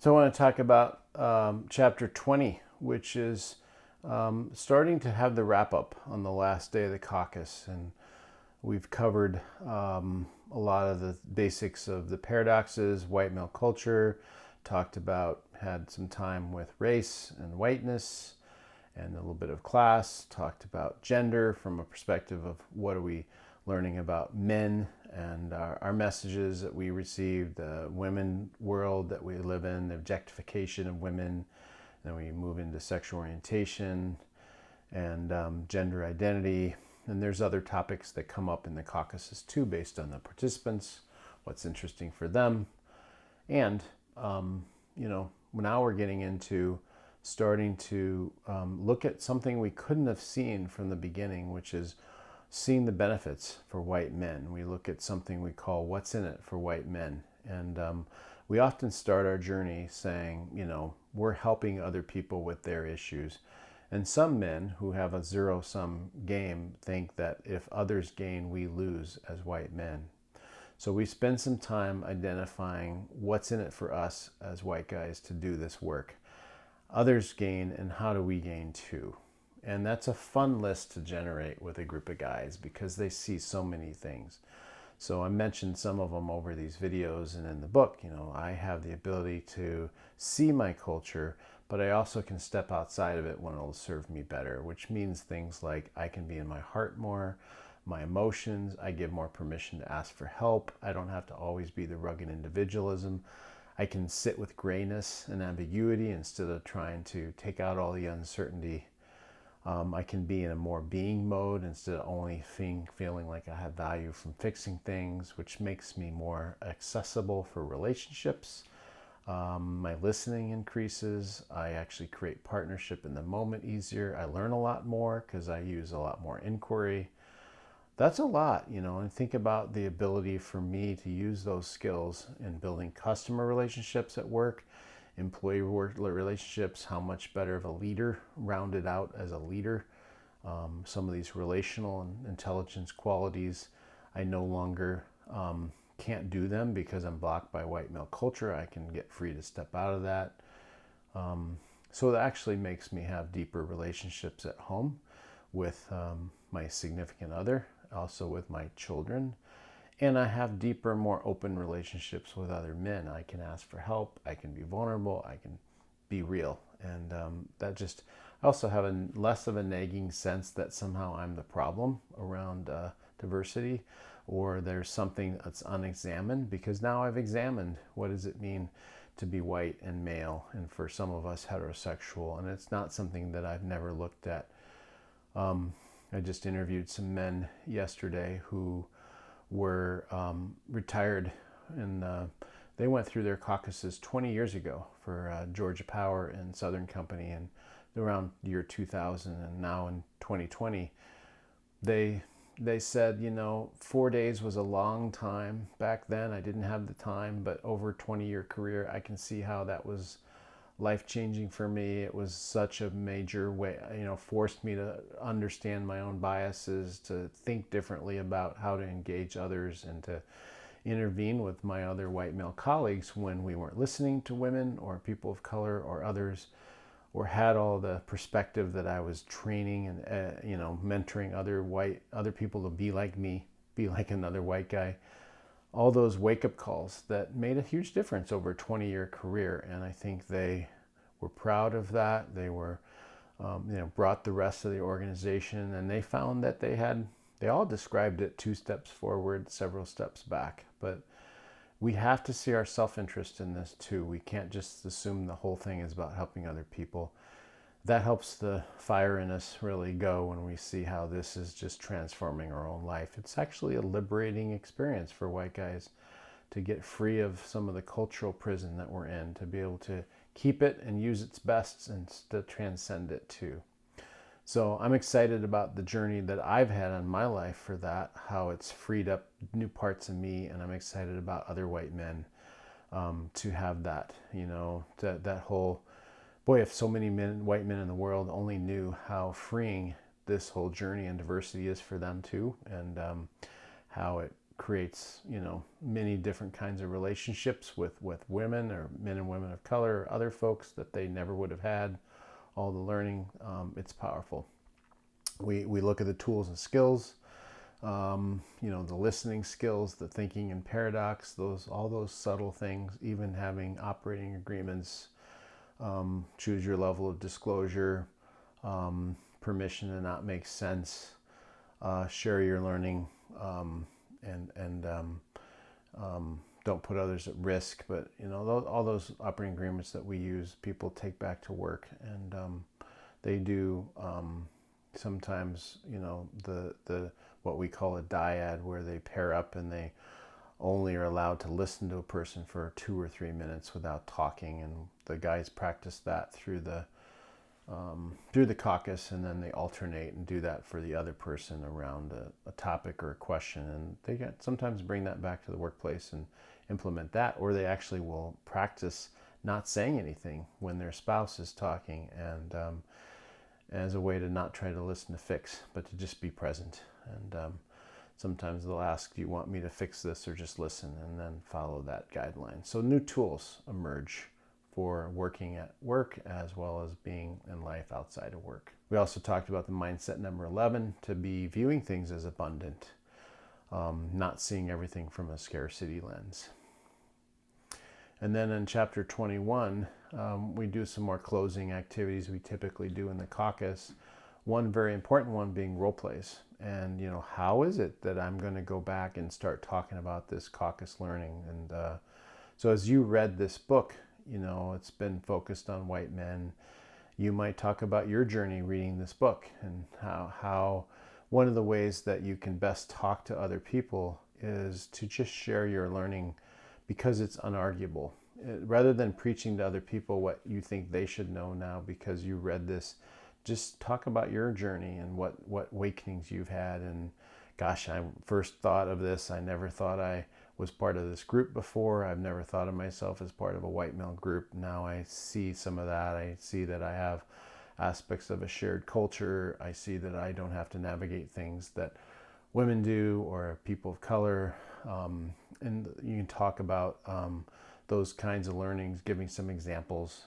So I want to talk about chapter 20, which is starting to have the wrap up on the last day of the caucus. And we've covered a lot of the basics of the paradoxes, white male culture, talked about, had some time with race and whiteness and a little bit of class, talked about gender from a perspective of what are we learning about men and our messages that we received, the women world that we live in, the objectification of women. Then we move into sexual orientation and gender identity. And there's other topics that come up in the caucuses too, based on the participants, what's interesting for them. And, now we're getting into starting to look at something we couldn't have seen from the beginning, which is seeing the benefits for white men. We look at something we call what's in it for white men. And we often start our journey saying, we're helping other people with their issues. And some men who have a zero-sum game think that if others gain, we lose as white men. So we spend some time identifying what's in it for us as white guys to do this work. Others gain, and how do we gain too? And that's a fun list to generate with a group of guys because they see so many things. So I mentioned some of them over these videos and in the book. I have the ability to see my culture, but I also can step outside of it when it'll serve me better, which means things like I can be in my heart more, my emotions, I give more permission to ask for help. I don't have to always be the rugged individualism. I can sit with grayness and ambiguity instead of trying to take out all the uncertainty. I can be in a more being mode instead of only feeling like I have value from fixing things, which makes me more accessible for relationships. My listening increases. I actually create partnership in the moment easier. I learn a lot more because I use a lot more inquiry. That's a lot, and think about the ability for me to use those skills in building customer relationships at work, employee relationships, how much better of a leader, rounded out as a leader. Some of these relational and intelligence qualities, I no longer can't do them because I'm blocked by white male culture. I can get free to step out of that. So it actually makes me have deeper relationships at home with my significant other, also with my children. And I have deeper, more open relationships with other men. I can ask for help. I can be vulnerable. I can be real. And I also have less of a nagging sense that somehow I'm the problem around diversity, or there's something that's unexamined, because now I've examined what does it mean to be white and male, and for some of us heterosexual. And it's not something that I've never looked at. I just interviewed some men yesterday who were retired, and they went through their caucuses 20 years ago for Georgia Power and Southern Company, and around year 2000, and now in 2020 they said, 4 days was a long time back then. I didn't have the time, but over a 20-year career, I can see how that was life-changing for me. It was such a major way, forced me to understand my own biases, to think differently about how to engage others, and to intervene with my other white male colleagues when we weren't listening to women or people of color or others, or had all the perspective that I was training and mentoring other people to be like me, be like another white guy. All those wake-up calls that made a huge difference over a 20-year career. And I think they were proud of that. They were, brought the rest of the organization, and they found that they all described it 2 steps forward, several steps back. But we have to see our self-interest in this too. We can't just assume the whole thing is about helping other people. That helps the fire in us really go when we see how this is just transforming our own life. It's actually a liberating experience for white guys to get free of some of the cultural prison that we're in, to be able to keep it and use its best and to transcend it too. So I'm excited about the journey that I've had in my life for that, how it's freed up new parts of me, and I'm excited about other white men to have that, that whole... Boy, if so many white men in the world only knew how freeing this whole journey and diversity is for them too, and how it creates, many different kinds of relationships with women or men and women of color or other folks that they never would have had. All the learning, it's powerful. We look at the tools and skills, the listening skills, the thinking and paradox, all those subtle things, even having operating agreements, choose your level of disclosure, permission to not make sense, share your learning, and don't put others at risk. But all those operating agreements that we use, people take back to work, and they do sometimes the what we call a dyad, where they pair up and they only are allowed to listen to a person for 2 or 3 minutes without talking, and the guys practice that through the caucus, and then they alternate and do that for the other person around a topic or a question, and they sometimes bring that back to the workplace and implement that, or they actually will practice not saying anything when their spouse is talking, and as a way to not try to listen to fix, but to just be present. And sometimes they'll ask, do you want me to fix this or just listen, and then follow that guideline. So new tools emerge for working at work as well as being in life outside of work. We also talked about the mindset number 11, to be viewing things as abundant, not seeing everything from a scarcity lens. And then in chapter 21, we do some more closing activities we typically do in the caucus. One very important one being role plays. And, how is it that I'm going to go back and start talking about this caucus learning? And so as you read this book, it's been focused on white men. You might talk about your journey reading this book, and how one of the ways that you can best talk to other people is to just share your learning, because it's unarguable. Rather than preaching to other people what you think they should know now because you read this, just talk about your journey and what awakenings you've had. And gosh, I first thought of this, I never thought I was part of this group before. I've never thought of myself as part of a white male group. Now I see some of that. I see that I have aspects of a shared culture. I see that I don't have to navigate things that women do or people of color. And you can talk about those kinds of learnings, giving some examples,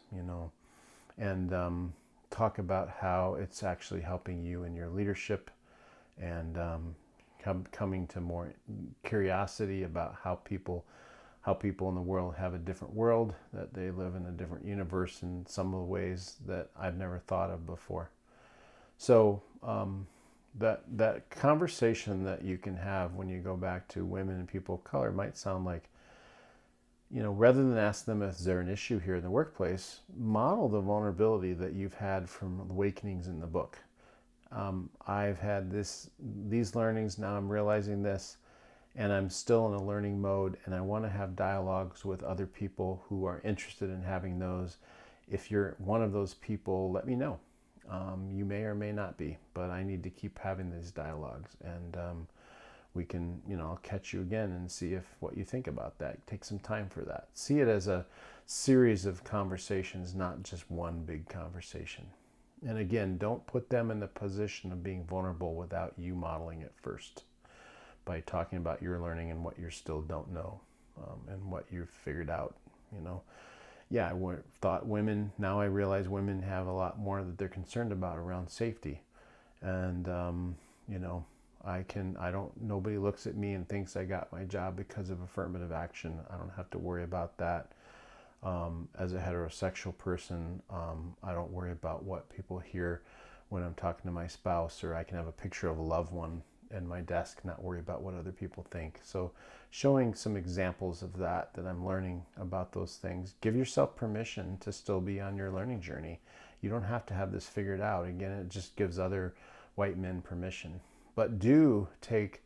and talk about how it's actually helping you in your leadership, and coming to more curiosity about how people in the world have a different world, that they live in a different universe in some of the ways that I've never thought of before. So that conversation that you can have when you go back to women and people of color might sound like, rather than ask them if there an issue here in the workplace, model the vulnerability that you've had from awakenings in the book. I've had these learnings, now I'm realizing this, and I'm still in a learning mode, and I want to have dialogues with other people who are interested in having those. If you're one of those people, let me know. You may or may not be, but I need to keep having these dialogues, and we can, I'll catch you again and see what you think about that. Take some time for that. See it as a series of conversations, not just one big conversation. And again, don't put them in the position of being vulnerable without you modeling it first, by talking about your learning and what you still don't know, and what you've figured out. Yeah, I thought women, now I realize women have a lot more that they're concerned about around safety. And, nobody looks at me and thinks I got my job because of affirmative action. I don't have to worry about that. As a heterosexual person, I don't worry about what people hear when I'm talking to my spouse, or I can have a picture of a loved one in my desk, not worry about what other people think. So showing some examples of that I'm learning about those things. Give yourself permission to still be on your learning journey. You don't have to have this figured out. Again, it just gives other white men permission. But do take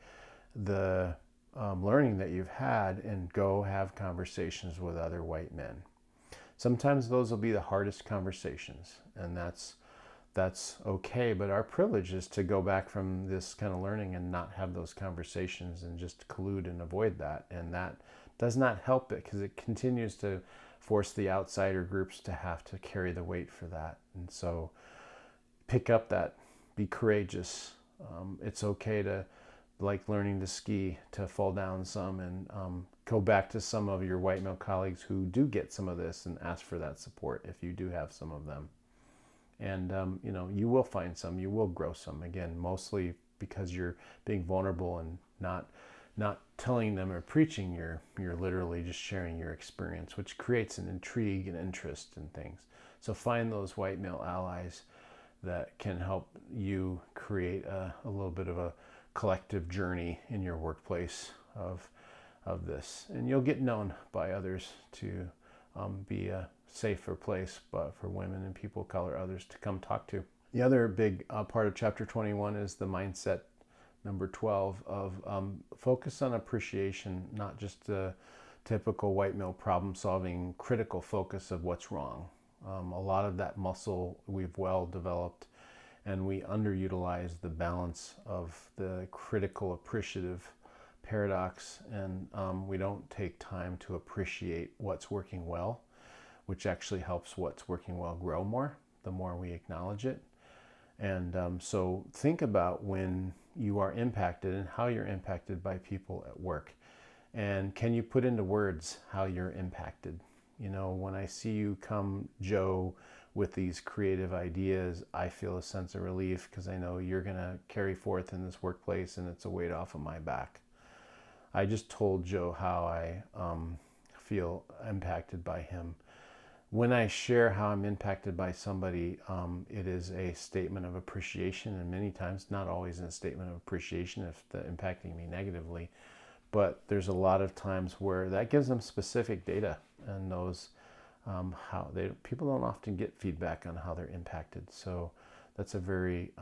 the learning that you've had and go have conversations with other white men. Sometimes those will be the hardest conversations, and that's okay, but our privilege is to go back from this kind of learning and not have those conversations and just collude and avoid that. And that does not help it, because it continues to force the outsider groups to have to carry the weight for that. And so pick up that, be courageous. It's okay to like learning to ski, to fall down some and go back to some of your white male colleagues who do get some of this and ask for that support if you do have some of them. And you will find some, you will grow some, again, mostly because you're being vulnerable and not telling them or preaching. You're literally just sharing your experience, which creates an intrigue and interest in things. So find those white male allies that can help you create a little bit of a collective journey in your workplace of this, and you'll get known by others to be a safer place, but for women and people of color, others to come talk to. The other big part of chapter 21 is the mindset number 12 of focus on appreciation, not just the typical white male problem solving critical focus of what's wrong. A lot of that muscle we've well developed, and we underutilize the balance of the critical appreciative paradox, and we don't take time to appreciate what's working well, which actually helps what's working well grow more the more we acknowledge it. And so think about when you are impacted and how you're impacted by people at work, and can you put into words how you're impacted? When I see you come, Joe, with these creative ideas, I feel a sense of relief because I know you're going to carry forth in this workplace and it's a weight off of my back. I just told Joe how I feel impacted by him. When I share how I'm impacted by somebody, it is a statement of appreciation, and many times not always a statement of appreciation if they're impacting me negatively. But there's a lot of times where that gives them specific data and knows how people don't often get feedback on how they're impacted. So that's a very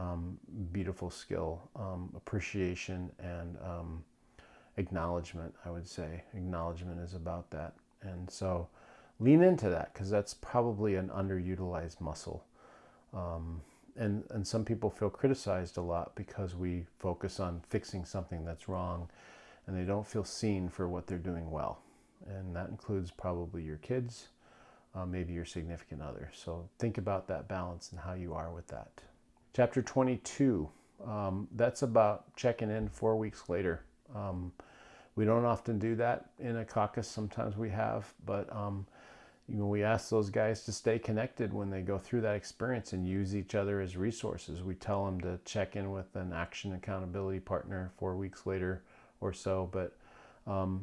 beautiful skill, appreciation and acknowledgement, I would say. Acknowledgement is about that. And so lean into that, because that's probably an underutilized muscle. And some people feel criticized a lot because we focus on fixing something that's wrong, and they don't feel seen for what they're doing well. And that includes probably your kids, maybe your significant other. So think about that balance and how you are with that. Chapter 22, that's about checking in 4 weeks later. We don't often do that in a caucus. Sometimes we have, but we ask those guys to stay connected when they go through that experience and use each other as resources. We tell them to check in with an action accountability partner 4 weeks later or so, but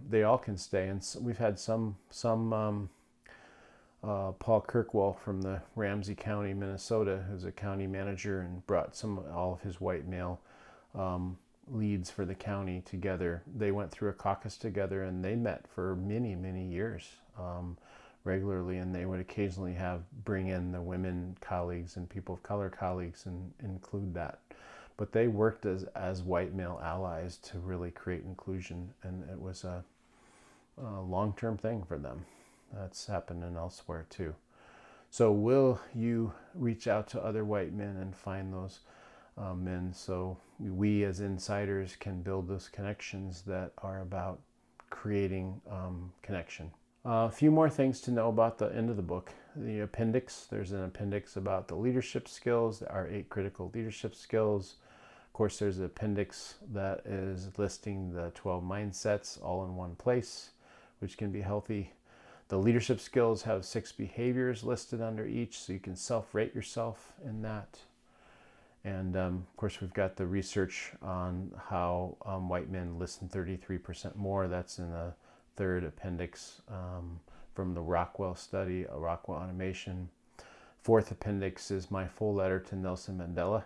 they all can stay. And so we've had some Paul Kirkwall from the Ramsey County, Minnesota, who's a county manager, and brought all of his white male leads for the county together. They went through a caucus together, and they met for many, many years regularly, and they would occasionally bring in the women colleagues and people of color colleagues and include that. But they worked as white male allies to really create inclusion, and it was a long-term thing for them. That's happening elsewhere too. So will you reach out to other white men and find those men, so we as insiders can build those connections that are about creating connection. A few more things to know about the end of the book. The appendix, there's an appendix about the leadership skills, our 8 critical leadership skills. Of course, there's an appendix that is listing the 12 mindsets all in one place, which can be healthy. The leadership skills have 6 behaviors listed under each, so you can self-rate yourself in that. And of course, we've got the research on how white men listen 33% more. That's in the 3rd appendix from the Rockwell study, Rockwell automation. 4th appendix is my full letter to Nelson Mandela,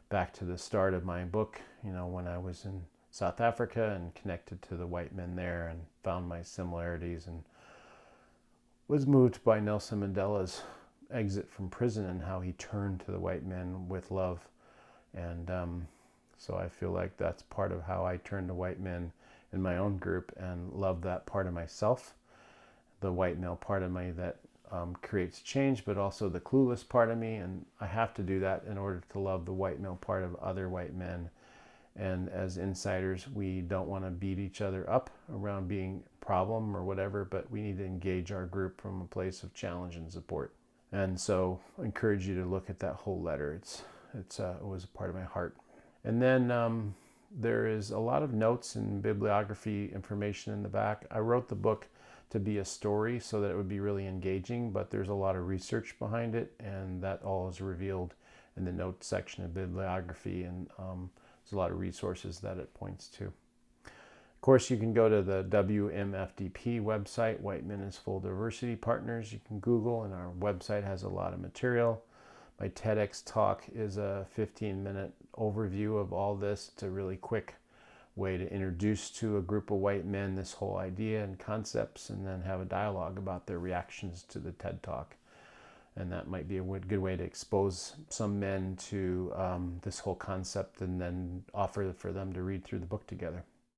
back to the start of my book, when I was in South Africa and connected to the white men there and found my similarities and was moved by Nelson Mandela's exit from prison and how he turned to the white men with love. And so I feel like that's part of how I turn to white men in my own group and love that part of myself, the white male part of me that creates change, but also the clueless part of me. And I have to do that in order to love the white male part of other white men. And as insiders, we don't want to beat each other up around being a problem or whatever, but we need to engage our group from a place of challenge and support. And so I encourage you to look at that whole letter. It was a part of my heart. And then There is a lot of notes and bibliography information in the back. I wrote the book to be a story so that it would be really engaging, but there's a lot of research behind it, and that all is revealed in the notes section of bibliography, and there's a lot of resources that it points to. Of course, you can go to the WMFDP website, White Men as Full Diversity Partners. You can Google, and our website has a lot of material. My TEDx talk is a 15-minute overview of all this. It's a really quick way to introduce to a group of white men this whole idea and concepts, and then have a dialogue about their reactions to the TED Talk. And that might be a good way to expose some men to this whole concept, and then offer for them to read through the book together.